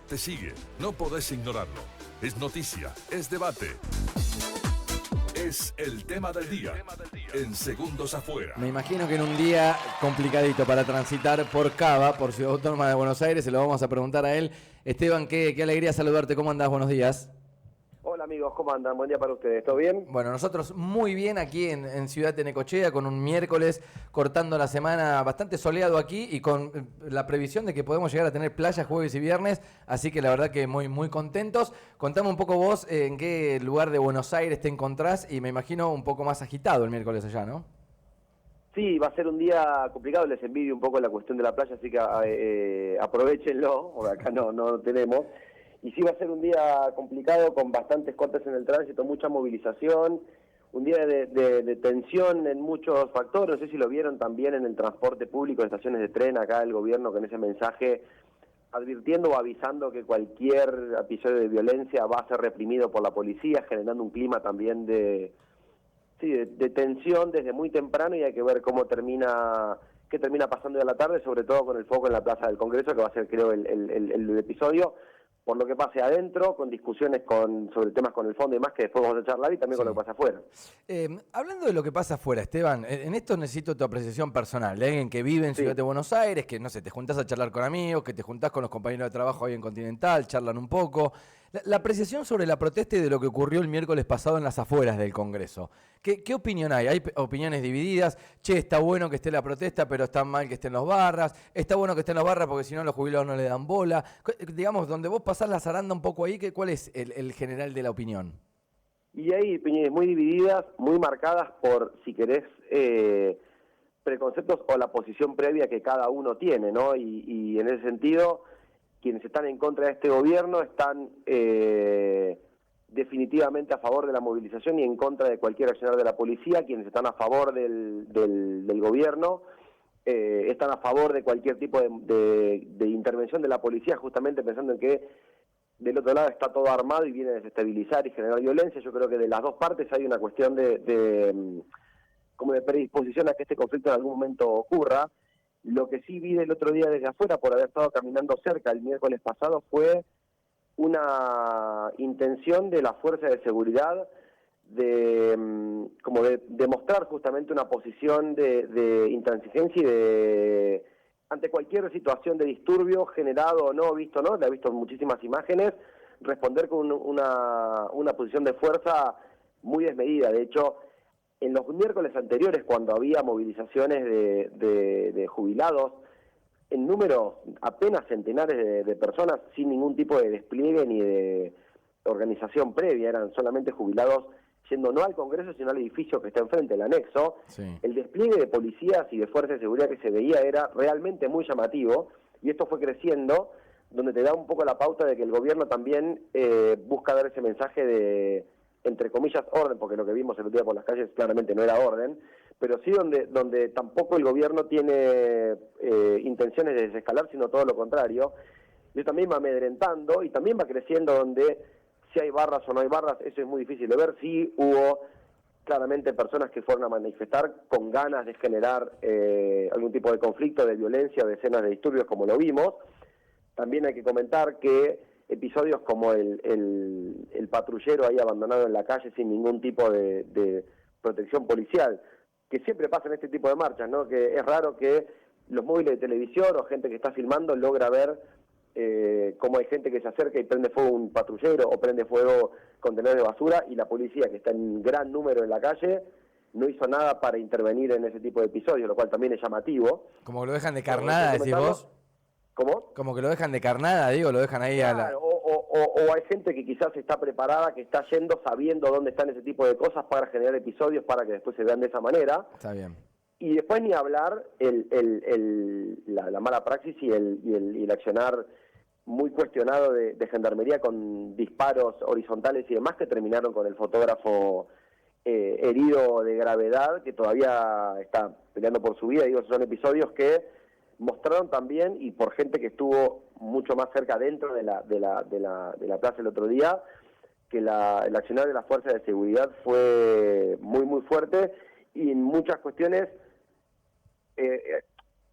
te sigue, no podés ignorarlo. Es noticia, es debate. Es el tema del día, en Segundos Afuera. Me imagino que en un día complicadito para transitar por Cava, por Ciudad Autónoma de Buenos Aires, se lo vamos a preguntar a él. Esteban, qué alegría saludarte, ¿cómo andás? Buenos días. Hola amigos, ¿cómo andan? Buen día para ustedes, ¿todo bien? Bueno, nosotros muy bien aquí en Ciudad de Necochea, con un miércoles cortando la semana bastante soleado aquí y con la previsión de que podemos llegar a tener playa jueves y viernes, así que la verdad que muy contentos. Contame un poco vos en qué lugar de Buenos Aires te encontrás y me imagino un poco más agitado el miércoles allá, ¿no? Sí, va a ser un día complicado, les envidio un poco la cuestión de la playa, así que aprovechenlo, porque acá no tenemos. Y sí va a ser un día complicado con bastantes cortes en el tránsito, mucha movilización, un día de tensión en muchos factores. No sé si lo vieron también en el transporte público, en estaciones de tren, acá el gobierno con ese mensaje advirtiendo o avisando que cualquier episodio de violencia va a ser reprimido por la policía, generando un clima también de tensión desde muy temprano, y hay que ver qué termina pasando de la tarde, sobre todo con el foco en la Plaza del Congreso, que va a ser, creo, el episodio, por lo que pase adentro, con discusiones sobre temas con el fondo y más, que después vamos a charlar, y también con lo que pasa afuera. Hablando de lo que pasa afuera, Esteban, en esto necesito tu apreciación personal, de alguien que vive en Ciudad de Buenos Aires, que, no sé, te juntás a charlar con amigos, que te juntás con los compañeros de trabajo ahí en Continental, charlan un poco. La apreciación sobre la protesta y de lo que ocurrió el miércoles pasado en las afueras del Congreso. ¿Qué opinión hay? Hay opiniones divididas. Che, está bueno que esté la protesta, pero está mal que estén los barras. Está bueno que estén los barras porque si no los jubilados no le dan bola. Digamos, donde vos pasás la zaranda un poco ahí, ¿cuál es el general de la opinión? Y hay opiniones muy divididas, muy marcadas por, si querés, preconceptos o la posición previa que cada uno tiene, ¿no? Y en ese sentido, quienes están en contra de este gobierno están definitivamente a favor de la movilización y en contra de cualquier accionar de la policía. Quienes están a favor del gobierno están a favor de cualquier tipo de intervención de la policía, justamente pensando en que del otro lado está todo armado y viene a desestabilizar y generar violencia. Yo creo que de las dos partes hay una cuestión como de predisposición a que este conflicto en algún momento ocurra. Lo que sí vi del otro día desde afuera, por haber estado caminando cerca el miércoles pasado, fue una intención de la fuerza de seguridad de mostrar justamente una posición de intransigencia y ante cualquier situación de disturbio generado o no, visto no, le he visto muchísimas imágenes, responder con una posición de fuerza muy desmedida. De hecho, en los miércoles anteriores, cuando había movilizaciones de jubilados, en número apenas centenares de personas, sin ningún tipo de despliegue ni de organización previa, eran solamente jubilados yendo no al Congreso, sino al edificio que está enfrente, el anexo. Sí. El despliegue de policías y de fuerzas de seguridad que se veía era realmente muy llamativo, y esto fue creciendo, donde te da un poco la pauta de que el gobierno también busca dar ese mensaje de, entre comillas, orden, porque lo que vimos el otro día por las calles claramente no era orden, pero sí donde tampoco el gobierno tiene intenciones de desescalar, sino todo lo contrario. Y también va amedrentando y también va creciendo, donde si hay barras o no hay barras, eso es muy difícil de ver. Sí hubo claramente personas que fueron a manifestar con ganas de generar algún tipo de conflicto, de violencia, de escenas de disturbios, como lo vimos. También hay que comentar que episodios como el patrullero ahí abandonado en la calle sin ningún tipo de protección policial, que siempre pasa en este tipo de marchas, ¿no? Que es raro que los móviles de televisión o gente que está filmando logra ver cómo hay gente que se acerca y prende fuego un patrullero o prende fuego contenedores de basura, y la policía, que está en gran número en la calle, no hizo nada para intervenir en ese tipo de episodios, lo cual también es llamativo. Como que lo dejan de carnada, decís vos. ¿Cómo? Como que lo dejan de carnada, digo, lo dejan ahí claro, a la... O hay gente que quizás está preparada, que está yendo sabiendo dónde están ese tipo de cosas para generar episodios para que después se vean de esa manera. Está bien. Y después ni hablar la mala praxis y el accionar muy cuestionado de gendarmería con disparos horizontales y demás, que terminaron con el fotógrafo herido de gravedad, que todavía está peleando por su vida. Digo, son episodios que mostraron también, y por gente que estuvo mucho más cerca dentro de la plaza el otro día, que el accionar de las fuerzas de seguridad fue muy fuerte, y en muchas cuestiones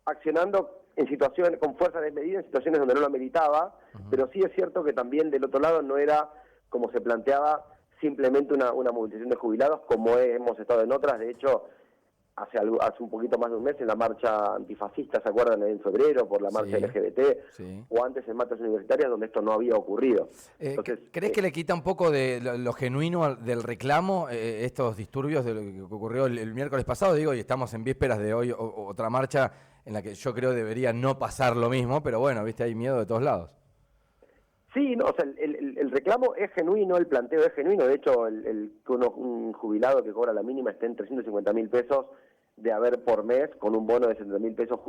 accionando en situaciones con fuerza desmedida, en situaciones donde no lo meritaba, pero sí es cierto que también del otro lado no era, como se planteaba, simplemente una movilización de jubilados, como hemos estado en otras. De hecho, hace un poquito más de un mes en la marcha antifascista, ¿se acuerdan? En febrero, por la marcha Sí, LGBT, sí. o antes en marchas universitarias, donde esto no había ocurrido. Entonces, ¿Crees que le quita un poco de lo genuino del reclamo estos disturbios de lo que ocurrió el miércoles pasado? Digo, y estamos en vísperas de hoy otra marcha en la que yo creo debería no pasar lo mismo, pero bueno, viste, hay miedo de todos lados. sí, no, o sea, el reclamo es genuino, el planteo es genuino. De hecho, que un jubilado que cobra la mínima esté en 350.000 pesos de haber por mes, con un bono de 70.000 pesos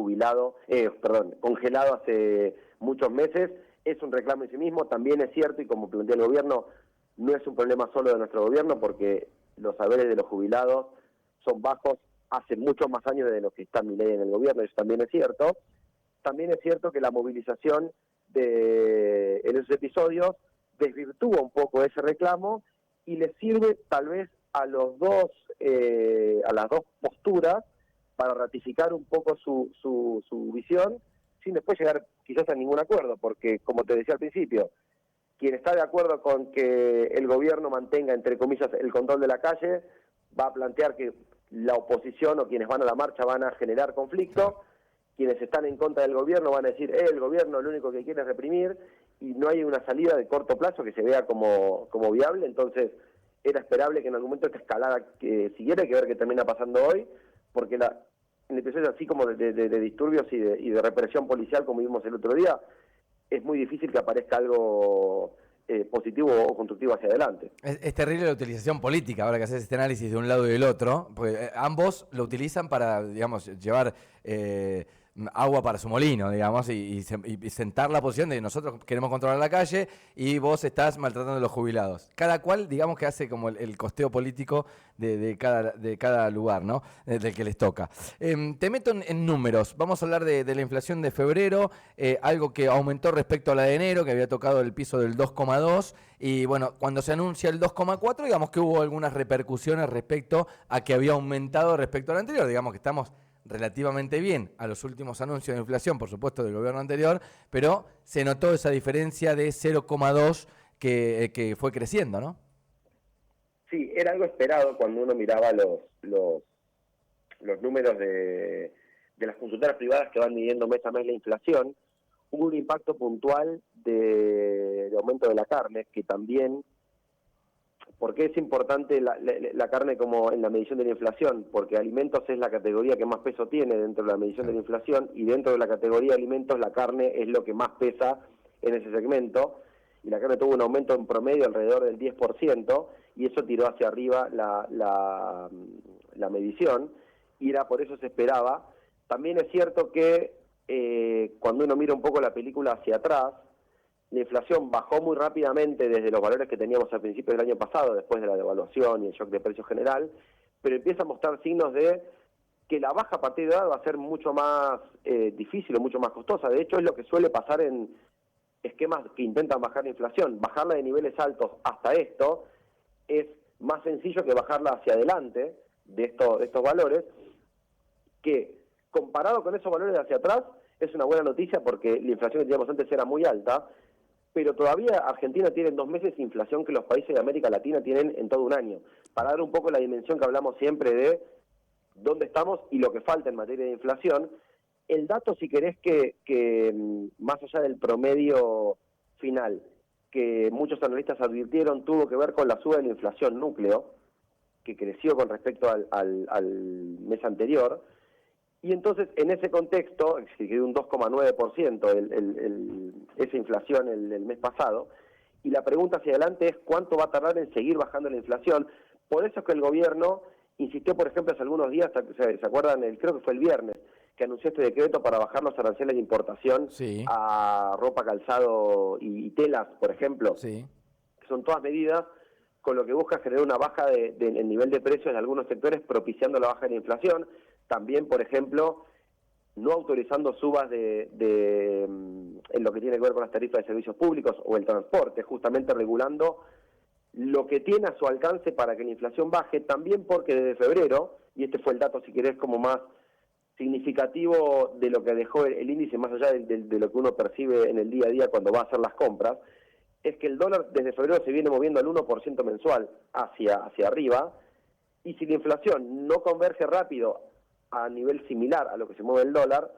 congelado hace muchos meses, es un reclamo en sí mismo. También es cierto, y como plantea el gobierno, no es un problema solo de nuestro gobierno, porque los saberes de los jubilados son bajos hace muchos más años de lo que está Milei en el gobierno, eso también es cierto. También es cierto que la movilización en esos episodios desvirtúa un poco ese reclamo y le sirve tal vez a las dos posturas para ratificar un poco su visión, sin después llegar quizás a ningún acuerdo, porque como te decía al principio, quien está de acuerdo con que el gobierno mantenga, entre comillas, el control de la calle, va a plantear que la oposición o quienes van a la marcha van a generar conflicto. Quienes están en contra del gobierno van a decir, el gobierno lo único que quiere es reprimir, y no hay una salida de corto plazo que se vea como viable. Entonces era esperable que en algún momento esta escalada que siguiera. Hay que ver qué termina pasando hoy, porque en episodios así como de disturbios y de represión policial, como vimos el otro día, es muy difícil que aparezca algo positivo o constructivo hacia adelante. Es terrible la utilización política, ahora que haces este análisis de un lado y del otro, porque ambos lo utilizan para, digamos, llevar agua para su molino, digamos, y sentar la posición de nosotros queremos controlar la calle y vos estás maltratando a los jubilados. Cada cual, digamos, que hace como el costeo político de cada lugar, ¿no? Del que les toca. Te meto en números. Vamos a hablar de la inflación de febrero, algo que aumentó respecto a la de enero, que había tocado el piso del 2,2, y bueno, cuando se anuncia el 2,4, digamos que hubo algunas repercusiones respecto a que había aumentado respecto al anterior. Digamos que estamos relativamente bien a los últimos anuncios de inflación, por supuesto, del gobierno anterior, pero se notó esa diferencia de 0,2 que fue creciendo, ¿no? Sí, era algo esperado cuando uno miraba los números de las consultoras privadas que van midiendo mes a mes la inflación. Hubo un impacto puntual de aumento de la carne, que también... ¿Por qué es importante la carne como en la medición de la inflación? Porque alimentos es la categoría que más peso tiene dentro de la medición de la inflación, y dentro de la categoría de alimentos la carne es lo que más pesa en ese segmento, y la carne tuvo un aumento en promedio alrededor del 10%, y eso tiró hacia arriba la medición, y era por eso se esperaba. También es cierto que cuando uno mira un poco la película hacia atrás, la inflación bajó muy rápidamente desde los valores que teníamos al principio del año pasado, después de la devaluación y el shock de precios general, pero empieza a mostrar signos de que la baja a partir de ahora va a ser mucho más difícil o mucho más costosa. De hecho, es lo que suele pasar en esquemas que intentan bajar la inflación. Bajarla de niveles altos hasta esto es más sencillo que bajarla hacia adelante de estos valores, que comparado con esos valores de hacia atrás es una buena noticia, porque la inflación que teníamos antes era muy alta, pero todavía Argentina tiene en 2 meses inflación que los países de América Latina tienen en todo un año. Para dar un poco la dimensión que hablamos siempre de dónde estamos y lo que falta en materia de inflación, el dato, si querés, que más allá del promedio final, que muchos analistas advirtieron, tuvo que ver con la suba de la inflación núcleo, que creció con respecto al mes anterior. Y entonces, en ese contexto, que quedó un 2,9% esa inflación el mes pasado, y la pregunta hacia adelante es cuánto va a tardar en seguir bajando la inflación. Por eso es que el gobierno insistió, por ejemplo, hace algunos días, ¿se acuerdan? Creo que fue el viernes, que anunció este decreto para bajar los aranceles de importación a ropa, calzado y telas, por ejemplo. Sí. Son todas medidas con lo que busca generar una baja del nivel de precios de algunos sectores, propiciando la baja de la inflación. También, por ejemplo, no autorizando subas en lo que tiene que ver con las tarifas de servicios públicos o el transporte, justamente regulando lo que tiene a su alcance para que la inflación baje. También porque desde febrero, y este fue el dato, si querés, como más significativo de lo que dejó el índice, más allá de lo que uno percibe en el día a día cuando va a hacer las compras, es que el dólar desde febrero se viene moviendo al 1% mensual hacia arriba, y si la inflación no converge rápido a nivel similar a lo que se mueve el dólar,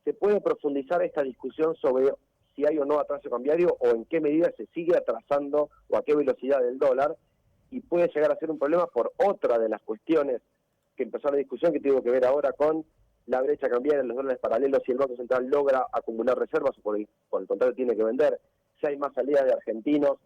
se puede profundizar esta discusión sobre si hay o no atraso cambiario o en qué medida se sigue atrasando o a qué velocidad el dólar, y puede llegar a ser un problema por otra de las cuestiones que empezó la discusión, que tiene que ver ahora con la brecha cambiaria en los dólares paralelos, si el Banco Central logra acumular reservas o por el contrario tiene que vender, si hay más salidas de argentinos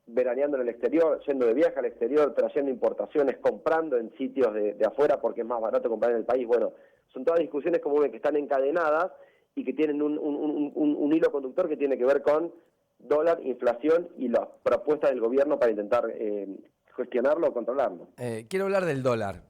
veraneando en el exterior, yendo de viaje al exterior, trayendo importaciones, comprando en sitios de afuera porque es más barato comprar en el país. Bueno, son todas discusiones, como ven, que están encadenadas y que tienen un hilo conductor que tiene que ver con dólar, inflación y las propuestas del gobierno para intentar gestionarlo o controlarlo. Quiero hablar del dólar.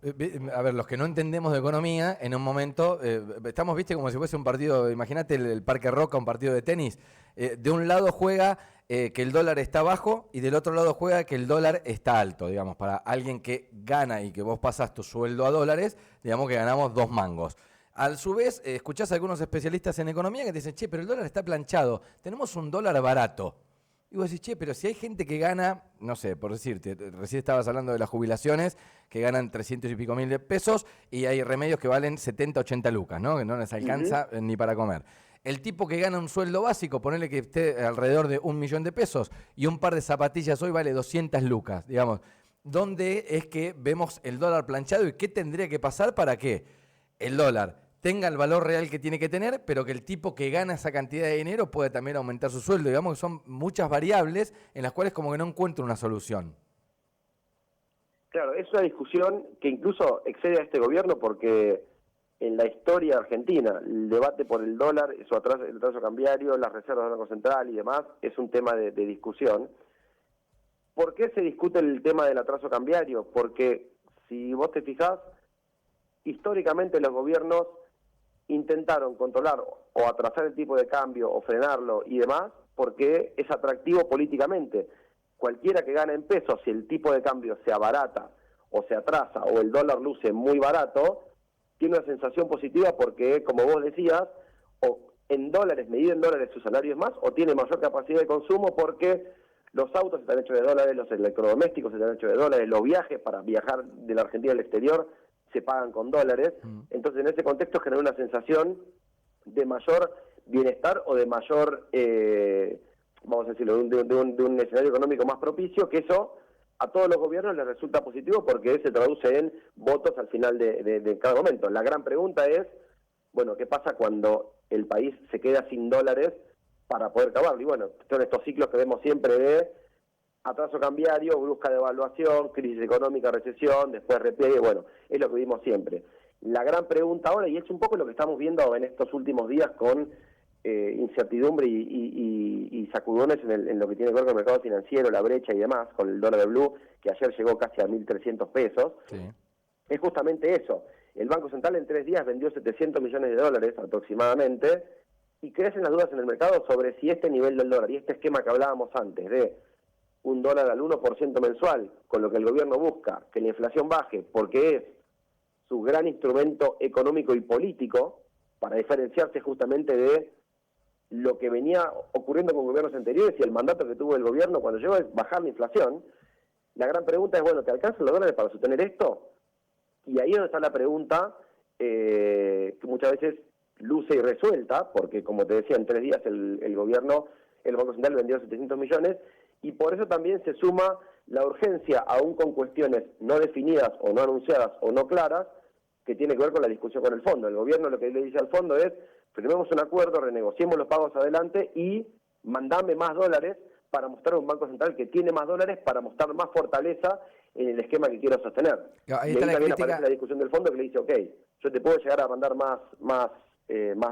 A ver, los que no entendemos de economía, en un momento, estamos, viste, como si fuese un partido, imagínate el Parque Roca, un partido de tenis. De un lado juega que el dólar está bajo y del otro lado juega que el dólar está alto, digamos, para alguien que gana y que vos pasás tu sueldo a dólares, digamos que ganamos 2 mangos. A su vez, escuchás a algunos especialistas en economía que te dicen, che, pero el dólar está planchado, tenemos un dólar barato. Y vos decís, che, pero si hay gente que gana, no sé, por decirte, recién estabas hablando de las jubilaciones, que ganan 300 y pico mil de pesos, y hay remedios que valen 70, 80 lucas, ¿no? Que no les alcanza ni para comer. El tipo que gana un sueldo básico, ponele que esté alrededor de 1 millón de pesos, y un par de zapatillas hoy vale 200 lucas, digamos. ¿Dónde es que vemos el dólar planchado y qué tendría que pasar para que el dólar tenga el valor real que tiene que tener, pero que el tipo que gana esa cantidad de dinero pueda también aumentar su sueldo? Digamos que son muchas variables en las cuales como que no encuentro una solución. Claro, es una discusión que incluso excede a este gobierno porque en la historia argentina el debate por el dólar, el atraso cambiario, las reservas del Banco Central y demás, es un tema de discusión. ¿Por qué se discute el tema del atraso cambiario? Porque si vos te fijás, históricamente los gobiernos intentaron controlar o atrasar el tipo de cambio o frenarlo y demás porque es atractivo políticamente. Cualquiera que gane en pesos, si el tipo de cambio se abarata o se atrasa o el dólar luce muy barato, tiene una sensación positiva porque, como vos decías, o en dólares, medido en dólares su salario es más, o tiene mayor capacidad de consumo porque los autos están hechos de dólares, los electrodomésticos están hechos de dólares, los viajes para viajar de la Argentina al exterior se pagan con dólares. Entonces, en ese contexto genera una sensación de mayor bienestar o de mayor, vamos a decirlo, de un escenario económico más propicio, que eso a todos los gobiernos les resulta positivo porque se traduce en votos al final de cada momento. La gran pregunta es, bueno, ¿qué pasa cuando el país se queda sin dólares para poder acabarlo? Y bueno, son estos ciclos que vemos siempre de atraso cambiario, brusca devaluación, crisis económica, recesión, después repliegue, bueno, es lo que vimos siempre. La gran pregunta ahora, y es un poco lo que estamos viendo en estos últimos días con incertidumbre y sacudones en lo que tiene que ver con el mercado financiero, la brecha y demás, con el dólar blue, que ayer llegó casi a 1.300 pesos, sí, es justamente eso. El Banco Central en 3 días vendió 700 millones de dólares aproximadamente, y crecen las dudas en el mercado sobre si este nivel del dólar y este esquema que hablábamos antes de un dólar al 1% mensual, con lo que el gobierno busca que la inflación baje, porque es su gran instrumento económico y político para diferenciarse justamente de lo que venía ocurriendo con gobiernos anteriores, y el mandato que tuvo el gobierno cuando llegó es bajar la inflación. La gran pregunta es, bueno, ¿te alcanzan los dólares para sostener esto? Y ahí es donde está la pregunta, que muchas veces luce irresuelta, porque como te decía, en 3 días el gobierno, el Banco Central vendió 700 millones, y por eso también se suma la urgencia, aún con cuestiones no definidas o no anunciadas o no claras, que tiene que ver con la discusión con el fondo. El gobierno lo que le dice al fondo es, firmemos un acuerdo, renegociemos los pagos adelante y mandame más dólares para mostrar un Banco Central que tiene más dólares, para mostrar más fortaleza en el esquema que quiero sostener. Ahí y ahí también aparece la discusión del fondo que le dice, ok, yo te puedo llegar a mandar más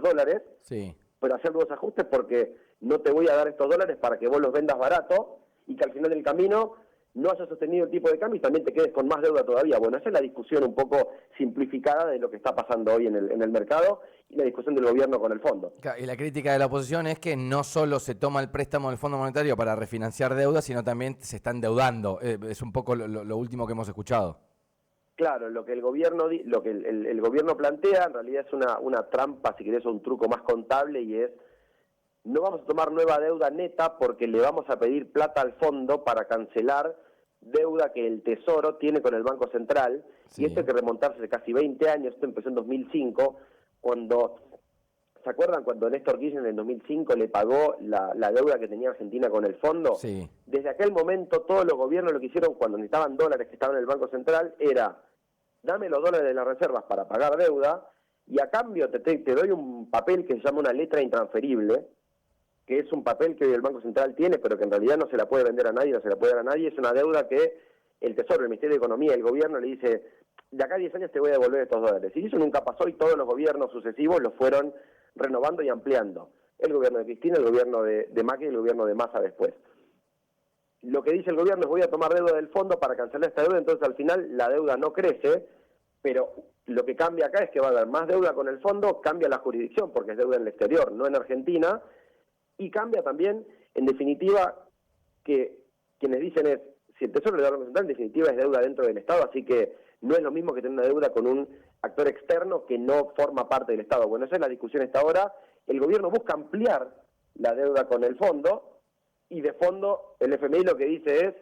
dólares, sí, pero hacer los ajustes porque no te voy a dar estos dólares para que vos los vendas barato y que al final del camino no hayas sostenido el tipo de cambio y también te quedes con más deuda todavía. Bueno, esa es la discusión un poco simplificada de lo que está pasando hoy en el mercado y la discusión del gobierno con el fondo. Y la crítica de la oposición es que no solo se toma el préstamo del Fondo Monetario para refinanciar deudas, sino también se está endeudando. Es un poco lo último que hemos escuchado. Claro, lo que el gobierno lo que el gobierno plantea en realidad es una trampa, si querés, o un truco más contable, y es: no vamos a tomar nueva deuda neta porque le vamos a pedir plata al fondo para cancelar deuda que el Tesoro tiene con el Banco Central. Sí. Y esto hay que remontarse de casi 20 años, esto empezó en 2005, cuando, ¿se acuerdan cuando Néstor Kirchner en 2005 le pagó la deuda que tenía Argentina con el fondo? Sí. Desde aquel momento todos los gobiernos lo que hicieron cuando necesitaban dólares que estaban en el Banco Central era: dame los dólares de las reservas para pagar deuda, y a cambio te doy un papel que se llama una letra intransferible, que es un papel que hoy el Banco Central tiene, pero que en realidad no se la puede vender a nadie, no se la puede dar a nadie. Es una deuda que el Tesoro, el Ministerio de Economía, el gobierno le dice: de acá a 10 años te voy a devolver estos dólares. Y eso nunca pasó, y todos los gobiernos sucesivos lo fueron renovando y ampliando. El gobierno de Cristina, el gobierno de Macri y el gobierno de Massa después. Lo que dice el gobierno es: voy a tomar deuda del fondo para cancelar esta deuda. Entonces al final la deuda no crece, pero lo que cambia acá es que va a haber más deuda con el fondo, cambia la jurisdicción porque es deuda en el exterior, no en Argentina. Y cambia también, en definitiva, que quienes dicen es: si el Tesoro le da al Banco Central, en definitiva es deuda dentro del Estado, así que no es lo mismo que tener una deuda con un actor externo que no forma parte del Estado. Bueno, esa es la discusión hasta ahora. El gobierno busca ampliar la deuda con el fondo, y de fondo el FMI lo que dice es: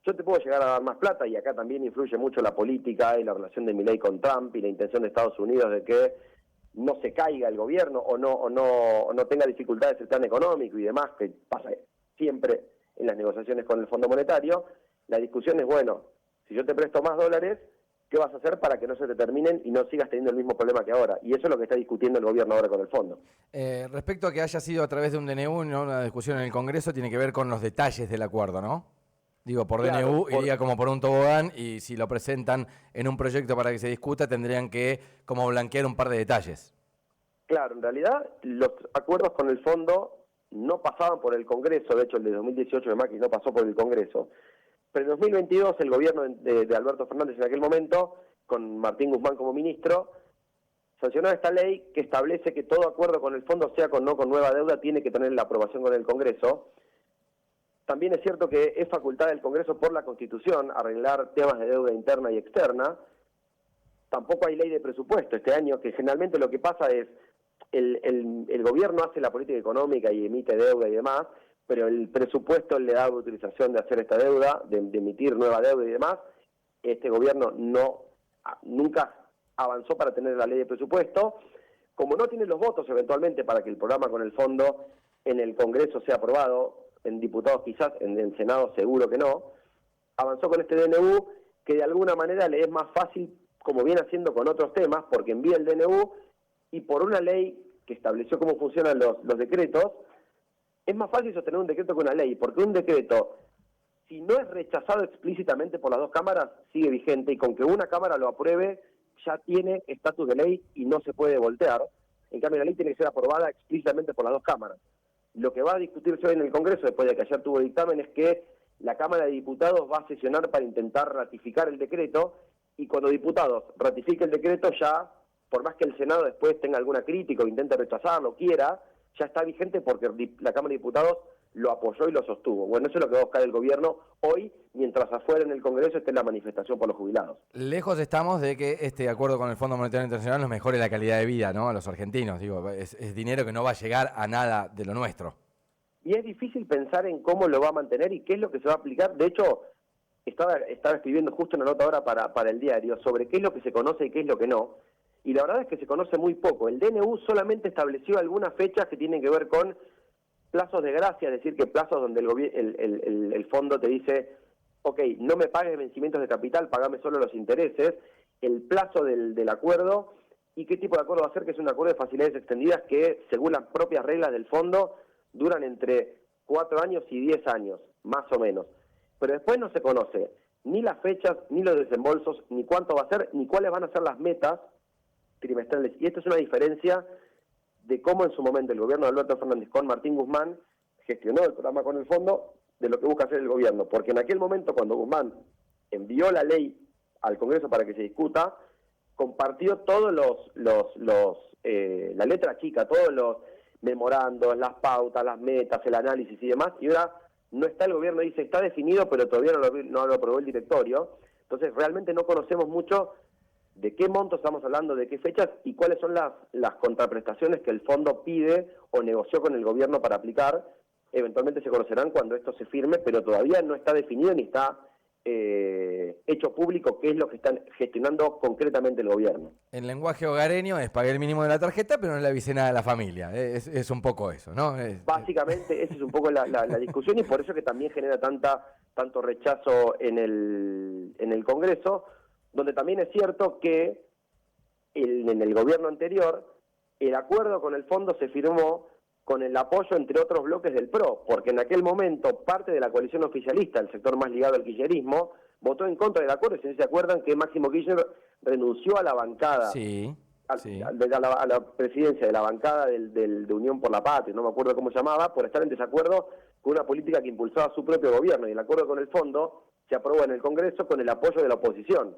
yo te puedo llegar a dar más plata, y acá también influye mucho la política y la relación de Milei con Trump y la intención de Estados Unidos de que no se caiga el gobierno o no tenga dificultades el plan económico y demás, que pasa siempre en las negociaciones con el Fondo Monetario. La discusión es: bueno, si yo te presto más dólares, ¿qué vas a hacer para que no se te terminen y no sigas teniendo el mismo problema que ahora? Y eso es lo que está discutiendo el gobierno ahora con el fondo. Respecto a que haya sido a través de un DNU, ¿no? Una discusión en el Congreso, tiene que ver con los detalles del acuerdo, ¿no? Digo, por Claro, DNU iría como por un tobogán, y si lo presentan en un proyecto para que se discuta, tendrían que como blanquear un par de detalles. Claro, en realidad los acuerdos con el fondo no pasaban por el Congreso. De hecho, el de 2018 de Macri no pasó por el Congreso. Pero en 2022 el gobierno de Alberto Fernández en aquel momento, con Martín Guzmán como ministro, sancionó esta ley que establece que todo acuerdo con el fondo, sea con no con nueva deuda, tiene que tener la aprobación con el Congreso. También es cierto que es facultad del Congreso por la Constitución arreglar temas de deuda interna y externa. Tampoco hay ley de presupuesto este año, que generalmente lo que pasa es el gobierno hace la política económica y emite deuda y demás, pero el presupuesto le da autorización de hacer esta deuda, de emitir nueva deuda y demás. Este gobierno nunca avanzó para tener la ley de presupuesto. Como no tiene los votos eventualmente para que el programa con el fondo en el Congreso sea aprobado, en diputados quizás, en el Senado seguro que no, avanzó con este DNU, que de alguna manera le es más fácil, como viene haciendo con otros temas, porque envía el DNU, y por una ley que estableció cómo funcionan los decretos, es más fácil sostener un decreto que una ley, porque un decreto, si no es rechazado explícitamente por las dos cámaras, sigue vigente, y con que una cámara lo apruebe, ya tiene estatus de ley y no se puede voltear. En cambio, la ley tiene que ser aprobada explícitamente por las dos cámaras. Lo que va a discutirse hoy en el Congreso, después de que ayer tuvo dictamen, es que la Cámara de Diputados va a sesionar para intentar ratificar el decreto, y cuando diputados ratifique el decreto, ya, por más que el Senado después tenga alguna crítica o intente rechazarlo, quiera, ya está vigente porque la Cámara de Diputados lo apoyó y lo sostuvo. Bueno, eso es lo que va a buscar el gobierno hoy, mientras afuera en el Congreso esté la manifestación por los jubilados. Lejos estamos de que este acuerdo con el Fondo Monetario Internacional nos mejore la calidad de vida, ¿no?, a los argentinos. Digo, es dinero que no va a llegar a nada de lo nuestro. Y es difícil pensar en cómo lo va a mantener y qué es lo que se va a aplicar. De hecho, estaba escribiendo justo una nota ahora para el diario sobre qué es lo que se conoce y qué es lo que no. Y la verdad es que se conoce muy poco. El DNU solamente estableció algunas fechas que tienen que ver con plazos de gracia, es decir, que plazos donde el fondo te dice: ok, no me pagues vencimientos de capital, pagame solo los intereses, el plazo del acuerdo y qué tipo de acuerdo va a ser, que es un acuerdo de facilidades extendidas que, según las propias reglas del fondo, duran entre 4 años y 10 años, más o menos. Pero después no se conoce ni las fechas, ni los desembolsos, ni cuánto va a ser, ni cuáles van a ser las metas trimestrales. Y esto es una diferencia de cómo en su momento el gobierno de Alberto Fernández con Martín Guzmán gestionó el programa con el fondo, de lo que busca hacer el gobierno. Porque en aquel momento, cuando Guzmán envió la ley al Congreso para que se discuta, compartió todos la letra chica, todos los memorandos, las pautas, las metas, el análisis y demás, y ahora no está el gobierno, dice está definido, pero todavía no lo aprobó el directorio. Entonces realmente no conocemos mucho de qué monto estamos hablando, de qué fechas y cuáles son las contraprestaciones que el fondo pide o negoció con el gobierno para aplicar. Eventualmente se conocerán cuando esto se firme, pero todavía no está definido ni está hecho público qué es lo que están gestionando concretamente el gobierno. En lenguaje hogareño es pagué el mínimo de la tarjeta, pero no le avisé nada a la familia. Es un poco eso, ¿no? Básicamente esa es un poco la discusión y por eso que también genera tanto rechazo en el Congreso, donde también es cierto que en el gobierno anterior el acuerdo con el fondo se firmó con el apoyo, entre otros bloques, del PRO, porque en aquel momento parte de la coalición oficialista, el sector más ligado al kirchnerismo, votó en contra del acuerdo. Si se acuerdan que Máximo Kirchner renunció a la bancada, Sí. a la presidencia de la bancada de Unión por la Patria, no me acuerdo cómo se llamaba, por estar en desacuerdo con una política que impulsaba su propio gobierno, y el acuerdo con el fondo se aprobó en el Congreso con el apoyo de la oposición.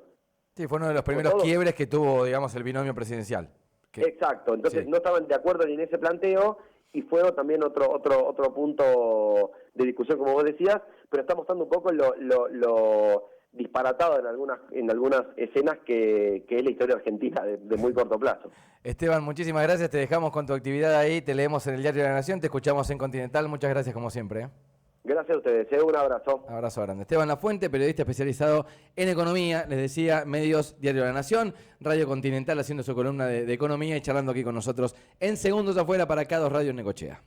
Sí, fue uno de los primeros quiebres que tuvo, digamos, el binomio presidencial. Exacto, entonces sí. no estaban de acuerdo ni en ese planteo, y fue también otro punto de discusión, como vos decías, pero está mostrando un poco lo disparatado en algunas escenas que es la historia argentina de muy corto plazo. Esteban, muchísimas gracias, te dejamos con tu actividad ahí, te leemos en el Diario de la Nación, te escuchamos en Continental, muchas gracias como siempre. Gracias a ustedes, un abrazo. Abrazo grande. Esteban Lafuente, periodista especializado en economía, les decía, medios Diario de la Nación, Radio Continental haciendo su columna de economía y charlando aquí con nosotros en Segundos Afuera para K2 Radio en Necochea.